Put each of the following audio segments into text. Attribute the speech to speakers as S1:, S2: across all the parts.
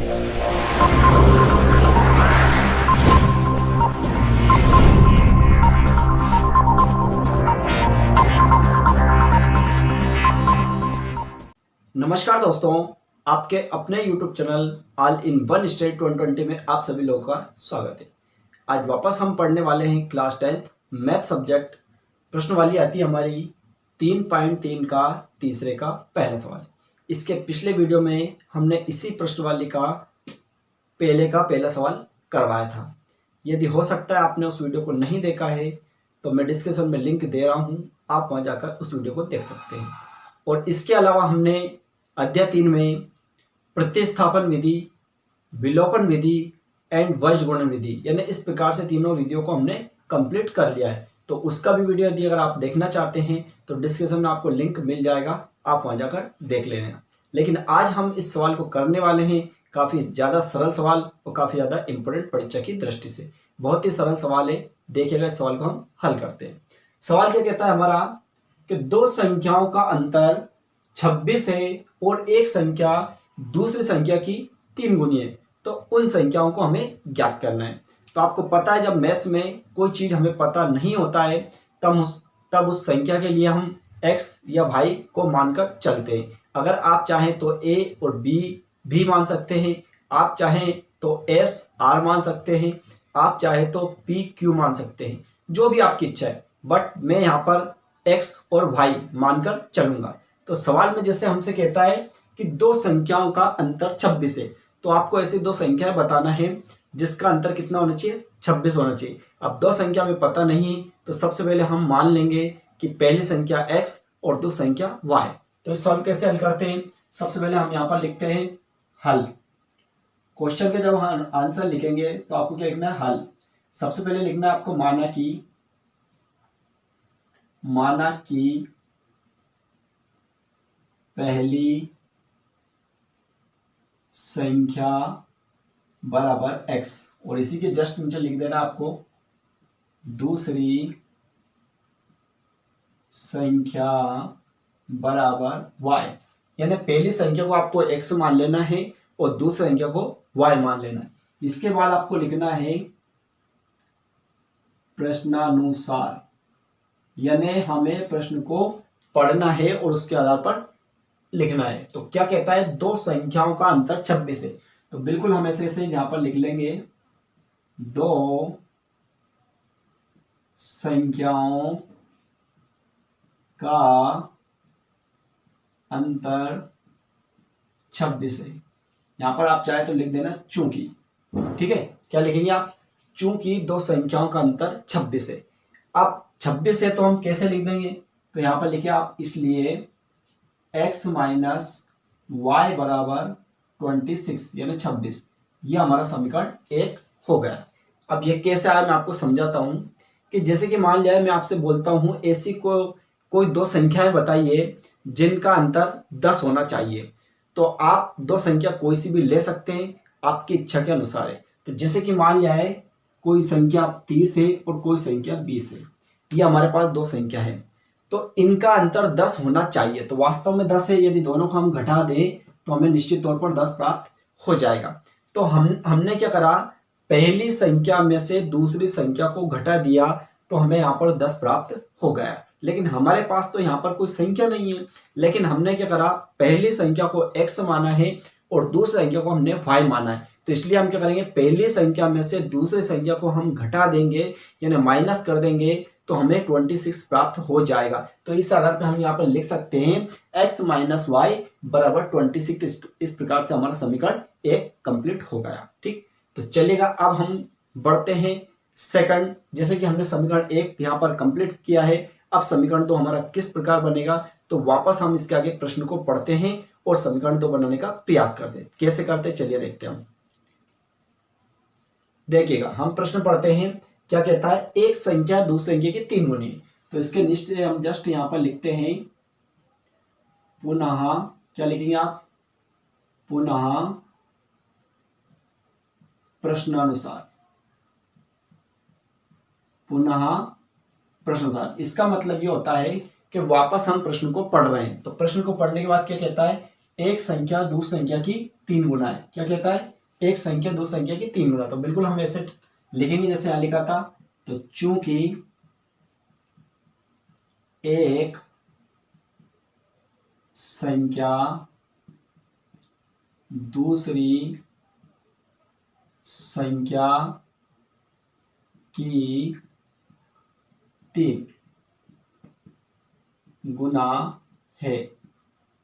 S1: नमस्कार दोस्तों, आपके अपने YouTube channel all in one state 2020 में आप सभी लोगों का स्वागत है। आज वापस हम पढ़ने वाले हैं क्लास 10th मैथ सब्जेक्ट। प्रश्नवाली आती है हमारी 3.3 का तीसरे का पहला सवाल। इसके पिछले वीडियो में हमने इसी प्रश्नवाली का पहला सवाल करवाया था। यदि हो सकता है आपने उस वीडियो को नहीं देखा है तो मैं डिस्क्रिप्शन में लिंक दे रहा हूँ, आप वहाँ जाकर उस वीडियो को देख सकते हैं। और इसके अलावा हमने अध्याय 3 में प्रतिस्थापन विधि, विलोपन विधि एंड वज्रगुणन विधि, यानी इस प्रकार से तीनों विधियों को हमने कंप्लीट कर लिया है। तो उसका भी वीडियो यदि अगर आप देखना चाहते हैं तो डिस्क्रिप्शन में आपको लिंक मिल जाएगा, आप वहां जाकर देख लेना। लेकिन आज हम इस सवाल को करने वाले हैं, काफ़ी ज़्यादा सरल सवाल और काफ़ी ज़्यादा इंपॉर्टेंट परीक्षा की दृष्टि से। बहुत ही सरल सवाल है, देखिएगा इस सवाल को हम हल करते हैं। सवाल क्या कहता है हमारा कि दो संख्याओं का अंतर 26 है और एक संख्या दूसरी संख्या की 3 गुनी है, तो उन संख्याओं को हमें ज्ञात करना है। तो आपको पता है जब मैथ्स में कोई चीज़ हमें पता नहीं होता है तब उस संख्या के लिए हम x या y को मानकर चलते हैं। अगर आप चाहें तो a और b भी मान सकते हैं, आप चाहें तो s r मान सकते हैं, आप चाहें तो p q मान सकते हैं, जो भी आपकी इच्छा है। बट मैं यहाँ पर x और y मानकर चलूँगा। तो सवाल में जैसे हमसे कहता है कि दो संख्याओं का अंतर 26 है, तो आपको ऐसी दो संख्याएं बताना है जिसका अंतर कितना होना चाहिए, 26 होना चाहिए। अब दो संख्या में पता नहीं है तो सबसे पहले हम मान लेंगे कि पहली संख्या x और दूसरी संख्या y। तो इस सवाल कैसे हल करते हैं, सबसे पहले हम यहाँ पर लिखते हैं हल। क्वेश्चन के जब हम आंसर लिखेंगे तो आपको क्या लिखना है, हल। सबसे पहले लिखना है आपको माना कि पहली संख्या बराबर x और इसी के जस्ट नीचे लिख देना आपको दूसरी संख्या बराबर y, यानी पहली संख्या को आपको x मान लेना है और दूसरी संख्या को y मान लेना है। इसके बाद आपको लिखना है प्रश्नानुसार, यानी हमें प्रश्न को पढ़ना है और उसके आधार पर लिखना है। तो क्या कहता है, दो संख्याओं का अंतर 26 है, तो बिल्कुल हम ऐसे यहां पर लिख लेंगे दो संख्याओं का अंतर 26 है। यहां पर आप चाहे तो लिख देना चूंकि, ठीक है। क्या लिखेंगे आप, चूंकि दो संख्याओं का अंतर 26 है। अब 26 है तो हम कैसे लिख देंगे, तो यहां पर लिखिए आप, इसलिए x माइनस वाई बराबर 26 यानी 26, ये हमारा समीकरण 1 हो गया। अब ये कैसे आया मैं आपको समझाता हूं कि जैसे कि मान लिया मैं आपसे बोलता हूं ऐसी कोई दो संख्याएं बताइए जिनका अंतर 10 होना चाहिए, तो आप दो संख्या कोई सी भी ले सकते हैं, आपकी इच्छा के अनुसार है। तो जैसे कि मान लिया है कोई संख्या 30 है और कोई संख्या 20 है, ये हमारे पास दो संख्या है, तो इनका अंतर 10 होना चाहिए। तो वास्तव में 10 है, यदि दोनों को हम घटा दें तो हमें निश्चित तौर पर 10 प्राप्त हो जाएगा। तो हमने क्या करा, पहली संख्या में से दूसरी संख्या को घटा दिया तो हमें यहाँ पर 10 प्राप्त हो गया। लेकिन हमारे पास तो यहाँ पर कोई संख्या नहीं है, लेकिन हमने क्या करा, पहली संख्या को x माना है और दूसरी संख्या को हमने y माना है। तो इसलिए हम क्या करेंगे, पहली संख्या में से दूसरी संख्या को हम घटा देंगे यानी माइनस कर देंगे, तो हमें 26 प्राप्त हो जाएगा। तो इस आधार पर हम यहाँ पर लिख सकते हैं x माइनस वाई बराबर 26। इस प्रकार से हमारा समीकरण 1 कंप्लीट हो गया। ठीक, तो चलेगा। अब हम बढ़ते हैं सेकंड। जैसे कि हमने समीकरण 1 यहाँ पर कंप्लीट किया है, अब समीकरण 2 हमारा किस प्रकार बनेगा, तो वापस हम इसके आगे प्रश्न को पढ़ते हैं और समीकरण 2 बनाने का प्रयास करते हैं। कैसे करते चलिए देखते हैं हम। देखिएगा, हम प्रश्न पढ़ते हैं, क्या कहता है, एक संख्या दूसरी संख्या की 3 गुनी। तो इसके निश्चय हम जस्ट यहां पर लिखते हैं पुनः, क्या लिखेंगे आप, पुनः प्रश्नानुसार, पुनः प्रश्नानुसार। इसका मतलब ये होता है कि वापस हम प्रश्न को पढ़ रहे हैं। तो प्रश्न को पढ़ने के बाद क्या कहता है एक संख्या दूसरी संख्या की 3 गुना है। क्या कहता है? एक संख्या दूसरी संख्या की 3 गुना। तो बिल्कुल हम ऐसे लिखेंगे जैसे यहां लिखा था। तो चूंकि एक संख्या दूसरी संख्या की 3 गुना है,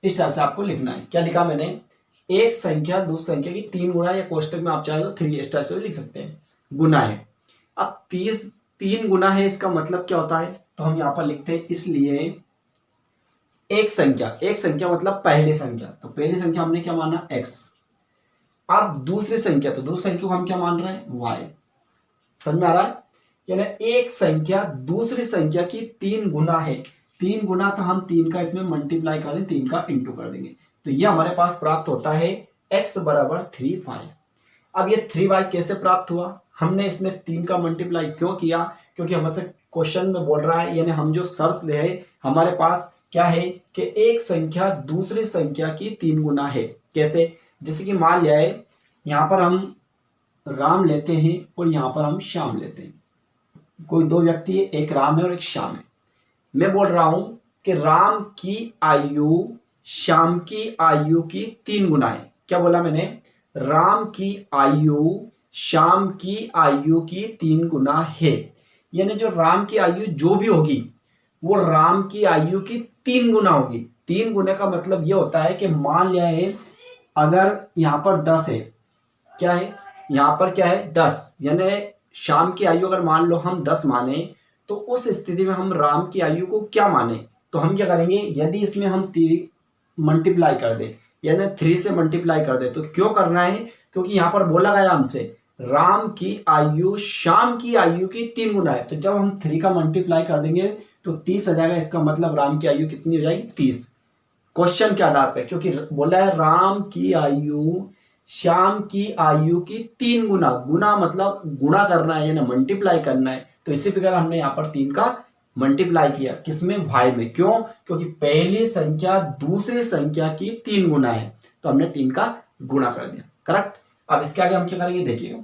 S1: इस तरह से आपको लिखना है। क्या लिखा मैंने? एक संख्या दूसरी संख्या की 3 गुना, या कोष्टक में आप चाहे तो 3 इस टाइप से भी लिख सकते हैं। गुना है। अब 3 गुना है, इसका मतलब क्या होता है? तो हम यहां पर लिखते हैं, इसलिए एक संख्या मतलब पहली संख्या। तो पहली संख्या हमने क्या माना? x। अब दूसरी संख्या, तो दूसरी संख्या को हम क्या मान रहे हैं? y। समझ में आ रहा है? यानी एक संख्या दूसरी संख्या की 3 गुना है। 3 गुना था, हम 3 का इसमें मल्टीप्लाई कर दें, 3 का इंटू कर देंगे, तो ये हमारे पास प्राप्त होता है x बराबर 3y। अब ये 3y कैसे प्राप्त हुआ? हमने इसमें 3 का मल्टीप्लाई क्यों किया? क्योंकि हमसे क्वेश्चन में बोल रहा है, यानी हम जो शर्त है हमारे पास क्या है कि एक संख्या दूसरी संख्या की 3 गुना है। कैसे? जैसे कि मान लिया है यहां पर हम राम लेते हैं और यहां पर हम श्याम लेते हैं। कोई दो व्यक्ति है, एक राम है और एक श्याम है। मैं बोल रहा हूं कि राम की आयु श्याम की आयु की 3 गुना है। क्या बोला मैंने? राम की आयु श्याम की आयु की 3 गुना है। यानी जो राम की आयु जो भी होगी वो राम की आयु की 3 गुना होगी। 3 गुने का मतलब ये होता है कि मान लिया है अगर यहां पर 10 है, क्या है यहां पर? क्या है? 10। यानी शाम की आयु अगर मान लो हम 10 माने, तो उस स्थिति में हम राम की आयु को क्या माने? तो हम क्या करेंगे? यदि इसमें हम मल्टीप्लाई कर दे, यानी 3 से मल्टीप्लाई कर दे, तो क्यों करना है? क्योंकि यहां पर बोला गया हमसे राम की आयु शाम की आयु की 3 गुना है। तो जब हम 3 का मल्टीप्लाई कर देंगे तो 30 आ जाएगा। इसका मतलब राम की आयु कितनी हो जाएगी? 30। क्वेश्चन के आधार पर, क्योंकि बोला है राम की आयु श्याम की आयु की 3 गुना। गुना मतलब गुणा करना है, यानी मल्टीप्लाई करना है। तो इसी प्रकार हमने यहां पर 3 का मल्टीप्लाई किया। किसमें? y में। क्यों? क्योंकि पहली संख्या दूसरी संख्या की 3 गुना है, तो हमने 3 का गुणा कर दिया। करेक्ट। अब इसके आगे हम क्या करेंगे? देखिएगा,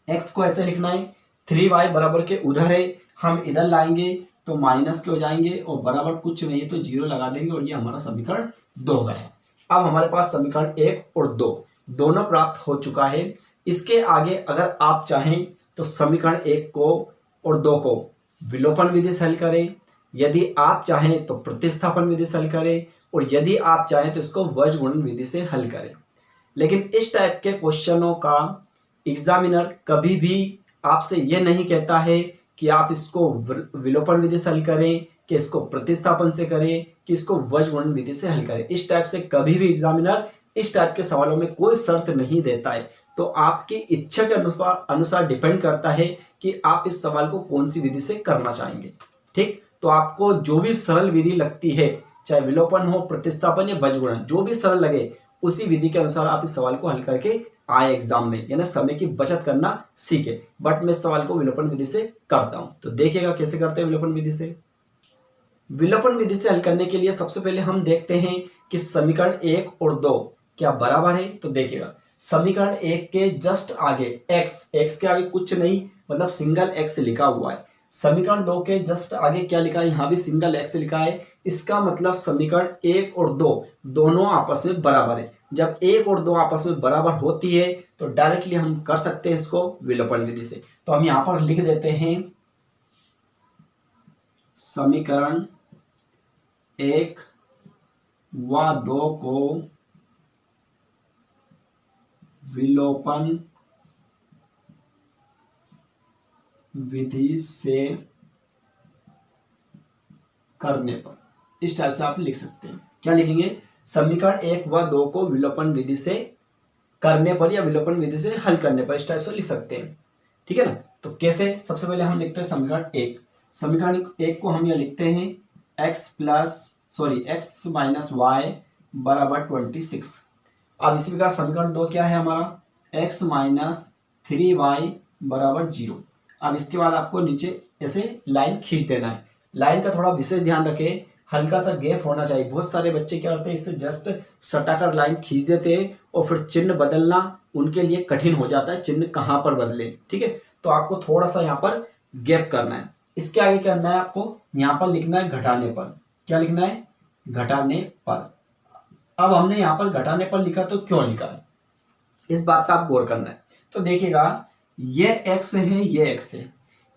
S1: x को ऐसे लिखना है, 3y बराबर के उधर है, हम इधर लाएंगे तो माइनस के हो जाएंगे, और बराबर कुछ नहीं है तो 0 लगा देंगे, और ये हमारा समीकरण 2 है। अब हमारे पास समीकरण 1 और 2 दोनों प्राप्त हो चुका है। इसके आगे अगर आप चाहें तो समीकरण 1 को और 2 को विलोपन विधि से हल करें, यदि आप चाहें तो प्रतिस्थापन विधि से हल करें, और यदि आप चाहें तो इसको वज्र गुणन विधि से हल करें। लेकिन इस टाइप के क्वेश्चनों का एग्जामिनर कभी भी आपसे यह नहीं कहता है कि आप इसको विलोपन विधि से हल करें, कि इसको प्रतिस्थापन से करें, कि इसको वज्र गुणन विधि से हल करें। इस टाइप से कभी भी एग्जामिनर इस टाइप के सवालों में कोई शर्त नहीं देता है। तो आपकी इच्छा के अनुसार डिपेंड करता है कि आप इस सवाल को कौन सी विधि से करना चाहेंगे। ठीक, तो आपको जो भी सरल विधि लगती है, चाहे विलोपन हो, प्रतिस्थापन या वज्र गुणन, जो भी सरल लगे उसी विधि के अनुसार आप इस सवाल को हल करके आए एग्जाम में, यानी समय की बचत करना सीखे। बट मैं इस सवाल को विलोपन विधि से करता हूं, तो देखिएगा कैसे करते हैं विलोपन विधि से। विलोपन विधि से हल करने के लिए सबसे पहले हम देखते हैं कि समीकरण 1 और 2 क्या बराबर है। तो देखिएगा, समीकरण 1 के जस्ट आगे x के आगे कुछ नहीं, मतलब सिंगल x लिखा हुआ है। समीकरण 2 के जस्ट आगे क्या लिखा है? यहां भी सिंगल x लिखा है। इसका मतलब समीकरण 1 और 2 दोनों आपस में बराबर है। जब 1 और 2 आपस में बराबर होती है तो डायरेक्टली हम कर सकते हैं इसको विलोपन विधि से। तो हम यहां पर लिख देते हैं समीकरण 1 व 2 को विलोपन विधि से करने पर, इस टाइप से आप लिख सकते हैं। क्या लिखेंगे? समीकरण 1 व 2 को विलोपन विधि से करने पर या विलोपन विधि से हल करने पर, इस टाइप से लिख सकते हैं। ठीक है ना? तो कैसे? सबसे पहले हम लिखते हैं समीकरण 1। समीकरण 1 को हम यह लिखते हैं x माइनस वाई बराबर 26। अब इसी प्रकार समीकरण 2 क्या है हमारा? x माइनस 3y बराबर 0। अब इसके बाद आपको नीचे ऐसे लाइन खींच देना है। लाइन का थोड़ा विशेष ध्यान रखें, हल्का सा गैप होना चाहिए। बहुत सारे बच्चे क्या करते हैं, इससे जस्ट सटाकर लाइन खींच देते हैं और फिर चिन्ह बदलना उनके लिए कठिन हो जाता है, चिन्ह कहाँ पर बदले। ठीक है, तो आपको थोड़ा सा यहाँ पर गैप करना है। इसके आगे क्या करना है, आपको यहाँ पर लिखना है घटाने पर। क्या लिखना है, घटाने पर। अब हमने यहाँ पर घटाने पर लिखा तो क्यों लिखा, इस बात का आप गौर करना है। तो देखिएगा, ये x है, ये x है,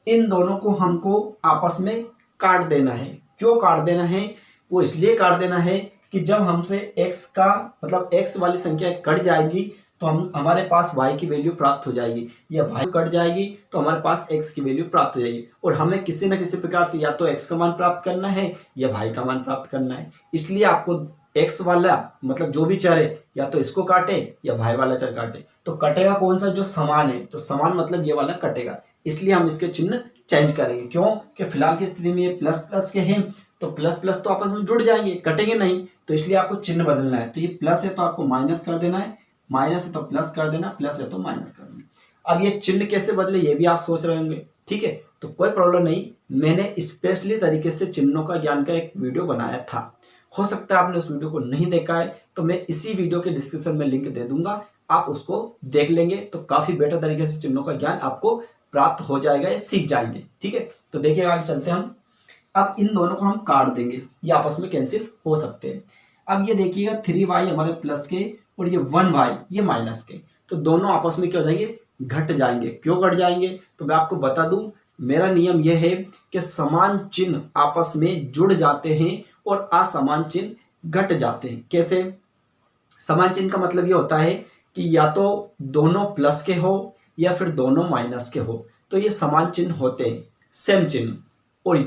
S1: इन दोनों को हमको आपस में काट देना है। क्यों काट देना है, वो इसलिए काट देना है कि जब हमसे x का मतलब x वाली संख्या कट जाएगी तो हमारे पास y की वैल्यू प्राप्त हो जाएगी, या y कट जाएगी तो हमारे पास x की वैल्यू प्राप्त हो जाएगी। और हमें किसी न किसी प्रकार से या तो x का मान प्राप्त करना है या y का मान प्राप्त करना है। इसलिए आपको x वाला मतलब जो भी चर है या तो इसको काटे या y वाला चर काटे। तो कटेगा कौन सा, जो समान है, तो समान मतलब ये वाला कटेगा। इसलिए हम इसके चिन्ह चेंज करेंगे। क्यों कि फिलहाल की स्थिति में ये प्लस प्लस के हैं, तो प्लस प्लस तो आपस में जुड़ जाएंगे, कटेंगे नहीं, तो इसलिए आपको चिन्ह बदलना है। तो ये प्लस है तो आपको माइनस कर देना है, माइनस है तो प्लस कर देना, प्लस है तो माइनस कर देना। अब ये चिन्ह कैसे बदले ये भी आप सोच रहे होंगे। ठीक है, तो कोई प्रॉब्लम नहीं, मैंने स्पेशली तरीके से चिन्हों का ज्ञान का एक वीडियो बनाया था। हो सकता है आपने उस वीडियो को नहीं देखा है, तो मैं इसी वीडियो के डिस्क्रिप्शन में लिंक दे दूंगा, आप उसको देख लेंगे तो काफी बेटर तरीके से चिन्हों का ज्ञान आपको प्राप्त हो जाएगा, या सीख जाएंगे। ठीक है, तो देखिए आगे चलते हैं हम। अब इन दोनों को हम काट देंगे, ये आपस में कैंसिल हो सकते हैं। अब ये देखिएगा 3y हमारे प्लस के और ये 1y ये माइनस के, तो दोनों आपस में क्या हो जाएंगे, घट जाएंगे। क्यों घट जाएंगे, तो मैं आपको बता दूं, मेरा नियम यह है कि समान चिन्ह आपस में जुड़ जाते हैं और असमान चिन्ह घट जाते हैं। कैसे, समान चिन्ह का मतलब ये होता है कि या तो दोनों प्लस के हो या फिर दोनों माइनस के हो, तो ये समान चिन्ह होते हैं, सेम चिन्ह। और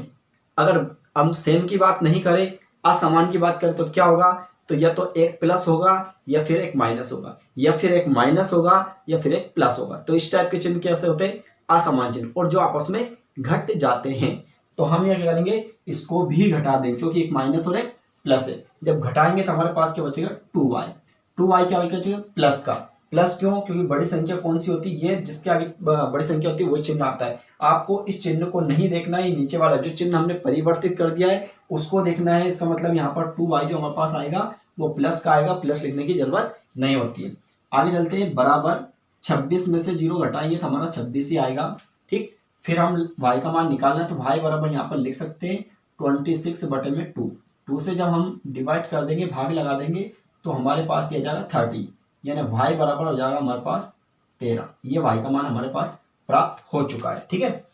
S1: अगर हम सेम की बात नहीं करें, असमान की बात करें, तो क्या होगा, तो या तो एक प्लस होगा या फिर एक माइनस होगा, या फिर एक माइनस होगा या फिर एक प्लस होगा। तो इस टाइप के चिन्ह कैसे होते हैं, असमान चिन्ह, और जो आपस में घट जाते हैं। तो हम यह क्या करेंगे, इसको भी घटा देंगे, क्योंकि एक माइनस और एक प्लस है। जब घटाएंगे तो हमारे पास क्या बचेगा, 2y। 2y क्या बचेगा, प्लस का। प्लस क्यों, क्योंकि बड़ी संख्या कौन सी होती है, ये जिसके आगे बड़ी संख्या होती है वही चिन्ह आता है। आपको इस चिन्ह को नहीं देखना है, नीचे वाला जो चिन्ह हमने परिवर्तित कर दिया है उसको देखना है। इसका मतलब यहाँ पर 2y जो हमारे पास आएगा वो प्लस का आएगा, प्लस लिखने की जरूरत नहीं होती है। आगे चलते हैं, बराबर 26 में से 0 घटाएंगे तो हमारा 26 ही आएगा। ठीक, फिर हम y का मान निकालना है, तो y बराबर यहाँ पर लिख सकते हैं 26/2। 2 से जब हम डिवाइड कर देंगे, भाग लगा देंगे, तो हमारे पास ये जाएगा 30, यानी y बराबर हो जाएगा हमारे पास 13। ये y का मान हमारे पास प्राप्त हो चुका है। ठीक है,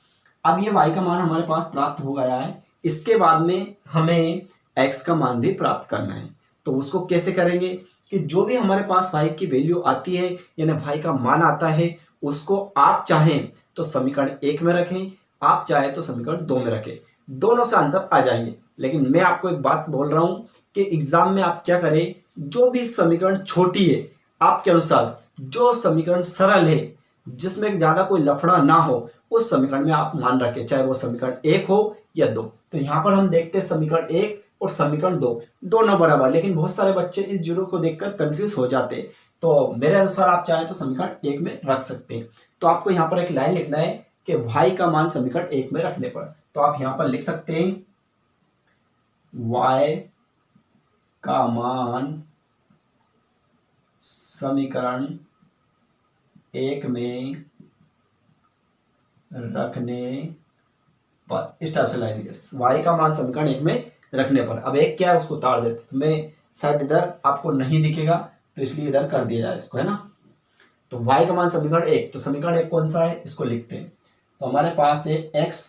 S1: अब ये y का मान हमारे पास प्राप्त हो गया है। इसके बाद में हमें x का मान भी प्राप्त करना है। तो उसको कैसे करेंगे कि जो भी हमारे पास y की वैल्यू आती है, यानी y का मान आता है, उसको आप चाहें तो समीकरण 1 में रखें, आप चाहें तो समीकरण 2 में रखें, दोनों से आंसर आ जाएंगे। लेकिन मैं आपको एक बात बोल रहा हूं कि एग्जाम में आप क्या करें, जो भी समीकरण छोटी है आपके अनुसार, जो समीकरण सरल है, जिसमें ज्यादा कोई लफड़ा ना हो, उस समीकरण में आप मान रखें, चाहे वो समीकरण 1 हो या 2। तो यहां पर हम देखते हैं समीकरण 1 और समीकरण 2 दोनों बराबर, लेकिन बहुत सारे बच्चे इस जीरो को देखकर कंफ्यूज हो जाते हैं। तो मेरे अनुसार आप चाहें तो समीकरण 1 में रख सकते हैं। तो आपको यहाँ पर एक लाइन लिखना है कि y का मान समीकरण 1 में रखने पर, तो आप यहाँ पर लिख सकते हैं y का मान समीकरण 1 में रखने पर, इस टाइप से लाइन लिखिए, y का मान समीकरण 1 में रखने पर। अब एक क्या है उसको उतार देते, तो मैं शायद इधर आपको नहीं दिखेगा तो इसलिए इधर कर दिया जाए इसको, है ना। तो y का मान समीकरण 1, तो समीकरण 1 कौन सा है, इसको लिखते हैं। तो हमारे पास है x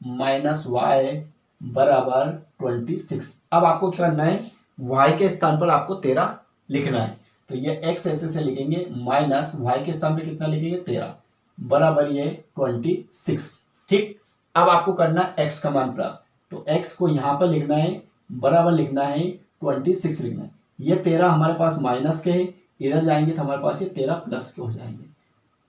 S1: माइनस वाई बराबर 26। अब आपको क्या करना है, y के स्थान पर आपको 13 लिखना है। तो ये x ऐसे लिखेंगे, माइनस y के स्थान पर कितना लिखेंगे, 13 बराबर ये 26। ठीक, अब आपको करना है x का मान प्राप्त, तो x को यहाँ पर लिखना है, बराबर लिखना है 26 लिखना है। ये 13 हमारे पास माइनस के है, इधर जाएंगे तो हमारे पास ये 13 प्लस के हो जाएंगे।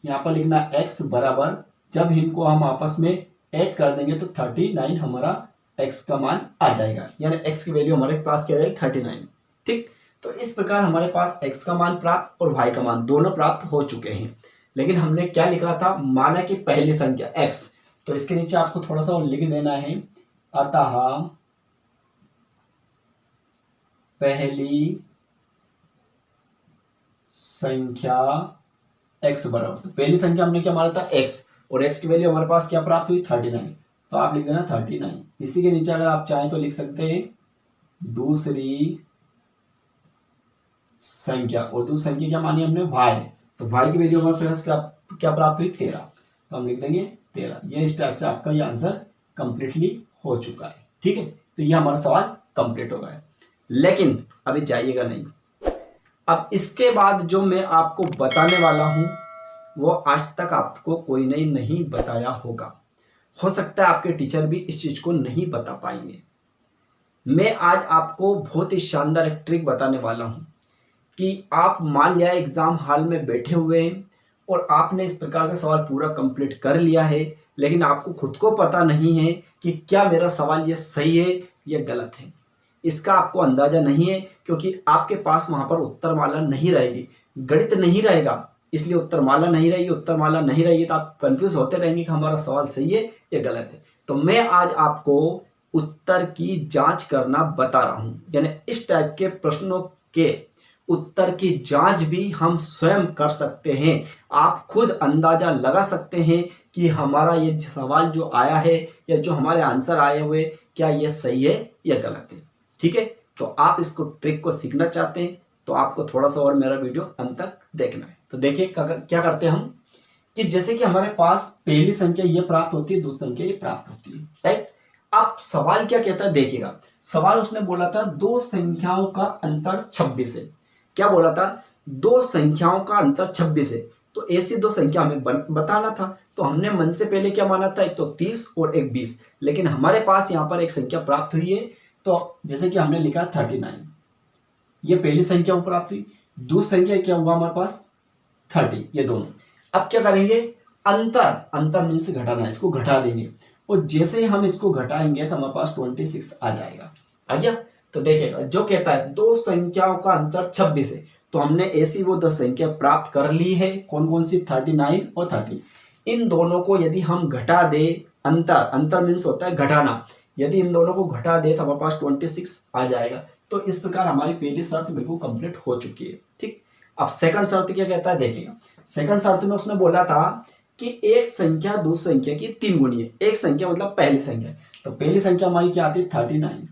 S1: यहाँ पर लिखना x बराबर, जब इनको हम आपस में ऐड कर देंगे तो 39 हमारा x का मान आ जाएगा, यानी x की वैल्यू हमारे पास क्या रहेगी, 39। ठीक, तो इस प्रकार हमारे पास x का मान प्राप्त और y का मान दोनों प्राप्त हो चुके हैं। लेकिन हमने क्या लिखा था, माना कि पहली संख्या x, तो इसके नीचे आपको थोड़ा सा और लिख देना है, अतः पहली संख्या x बराबर, तो पहली संख्या हमने क्या माना था x, और x की वैल्यू हमारे पास क्या प्राप्त हुई 39, तो आप लिख देना 39। इसी के नीचे अगर आप चाहें तो लिख सकते हैं दूसरी संख्या, और दूसरी संख्या क्या मानी हमने y, तो y की वैल्यू हमारे पास क्या प्राप्त हुई 13, तो हम लिख देंगे 13। ये इस टाइप से आपका ये आंसर कंप्लीटली हो चुका है। ठीक है, तो ये हमारा सवाल कंप्लीट हो गया है। लेकिन अभी जाइएगा नहीं, अब इसके बाद जो मैं आपको बताने वाला हूं वो आज तक आपको कोई नहीं बताया होगा। हो सकता है आपके टीचर भी इस चीज को नहीं बता पाएंगे। मैं आज आपको बहुत ही शानदार एक ट्रिक बताने वाला हूं कि आप मान लिया एग्जाम हॉल में बैठे हुए हैं और आपने इस प्रकार का सवाल पूरा कंप्लीट कर लिया है, लेकिन आपको खुद को पता नहीं है कि क्या मेरा सवाल ये सही है या गलत है। इसका आपको अंदाजा नहीं है क्योंकि आपके पास वहां पर उत्तरमाला नहीं रहेगी, गणित नहीं रहेगा, इसलिए उत्तरमाला नहीं रहेगी। उत्तरमाला नहीं रहेगी तो आप कंफ्यूज होते रहेंगे कि हमारा सवाल सही है या गलत है। तो मैं आज आपको उत्तर की जांच करना बता रहा हूं, यानी इस टाइप के प्रश्नों के उत्तर की जांच भी हम स्वयं कर सकते हैं। आप खुद अंदाजा लगा सकते हैं कि हमारा ये सवाल जो आया है या जो हमारे आंसर आए हुए क्या ये सही है या गलत है। ठीक है, तो आप इसको ट्रिक को सीखना चाहते हैं तो आपको थोड़ा सा और मेरा वीडियो अंत तक देखना है। तो देखिए क्या करते हैं हम कि जैसे कि हमारे पास पहली संख्या ये प्राप्त होती है, दूसरी संख्या ये प्राप्त होती है, राइट। अब सवाल क्या कहता है, देखिएगा सवाल उसने बोला था दो संख्याओं का अंतर 26 है। क्या बोला था, दो संख्याओं का अंतर 26 है, तो ऐसी दो संख्या हमें बताना था। तो हमने मन से पहले क्या माना था, एक तो 30 और एक 20, लेकिन हमारे पास यहाँ पर एक संख्या प्राप्त हुई है, तो जैसे कि हमने लिखा 39, ये पहली संख्या प्राप्त हुई। दूसरी संख्या क्या हुआ हमारे पास 30, ये दोनों। अब क्या करेंगे, अंतर मीन्स घटाना, इसको घटा देंगे, और जैसे ही हम इसको घटाएंगे तो हमारे पास 26 आ जाएगा। आ गया, तो देखिएगा जो कहता है दो संख्याओं का अंतर 26 है, तो हमने ऐसी वो दो संख्या प्राप्त कर ली है। कौन कौन सी, 39 और 30। इन दोनों को यदि हम घटा दे, अंतर मीन्स होता है घटाना, यदि इन दोनों को घटा दे तो हमारे पास 26 आ जाएगा। तो इस प्रकार हमारी पहली शर्त बिल्कुल कंप्लीट हो चुकी है। ठीक, अब सेकंड शर्त क्या कहता है, देखिएगा सेकंड शर्त में उसने बोला था कि एक संख्या दूसरी संख्या की 3 गुनी है। एक संख्या मतलब पहली संख्या, तो पहली संख्या हमारी क्या आती है 39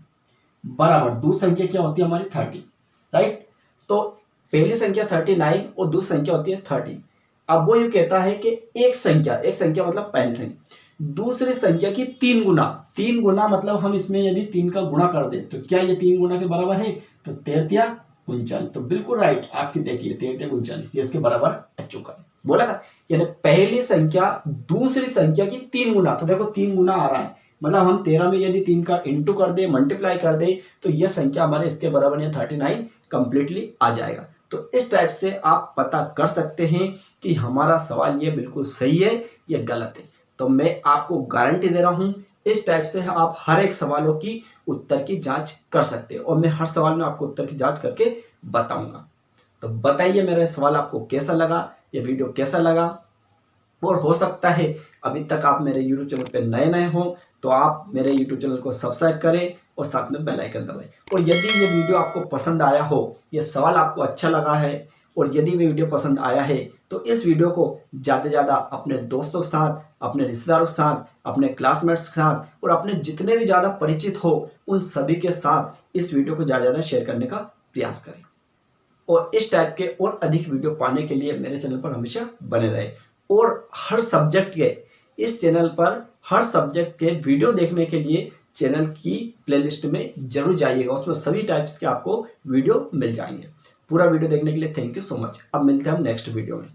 S1: बराबर दूसरी संख्या क्या होती है हमारी 30, राइट। तो पहली संख्या 39 और दूसरी संख्या होती है 30। अब वो यूं कहता है कि एक संख्या मतलब पहली संख्या दूसरी संख्या की 3 गुना मतलब हम इसमें यदि 3 का गुणा कर दे तो क्या ये 3 गुना के बराबर है, तो 13 39, तो बिल्कुल राइट आपकी देखिए 13 39 ये इसके बराबर आ चुका है। बोला था यानी पहली संख्या दूसरी संख्या की 3 गुना, तो देखो 3 गुना आ रहा है, मतलब हम 13 में यदि 3 का इंटू कर दे, मल्टीप्लाई कर दे, तो यह संख्या हमारे इसके बराबर या 39 कंप्लीटली आ जाएगा। तो इस टाइप से आप पता कर सकते हैं कि हमारा सवाल ये बिल्कुल सही है या गलत है। तो मैं आपको गारंटी दे रहा हूं इस टाइप से आप हर एक सवालों की उत्तर की जांच कर सकते हैं, और मैं हर सवाल में आपको उत्तर की जांच करके बताऊंगा। तो बताइए मेरा सवाल आपको कैसा लगा, ये वीडियो कैसा लगा, और हो सकता है अभी तक आप मेरे YouTube चैनल पे नए हो तो आप मेरे YouTube चैनल को सब्सक्राइब करें और साथ में बेल आइकन दबाएं। और यदि ये वीडियो आपको पसंद आया हो, ये सवाल आपको अच्छा लगा है, और यदि ये वीडियो पसंद आया है तो इस वीडियो को ज़्यादा से ज़्यादा अपने दोस्तों के साथ, अपने रिश्तेदारों के साथ, अपने क्लासमेट्स के साथ और अपने जितने भी ज़्यादा परिचित हो उन सभी के साथ इस वीडियो को ज़्यादा से ज़्यादा शेयर करने का प्रयास करें। और इस टाइप के और अधिक वीडियो पाने के लिए मेरे चैनल पर हमेशा बने रहे, और हर सब्जेक्ट के इस चैनल पर हर सब्जेक्ट के वीडियो देखने के लिए चैनल की प्लेलिस्ट में जरूर जाइएगा, उसमें सभी टाइप्स के आपको वीडियो मिल जाएंगे। पूरा वीडियो देखने के लिए थैंक यू सो मच। अब मिलते हैं हम नेक्स्ट वीडियो में।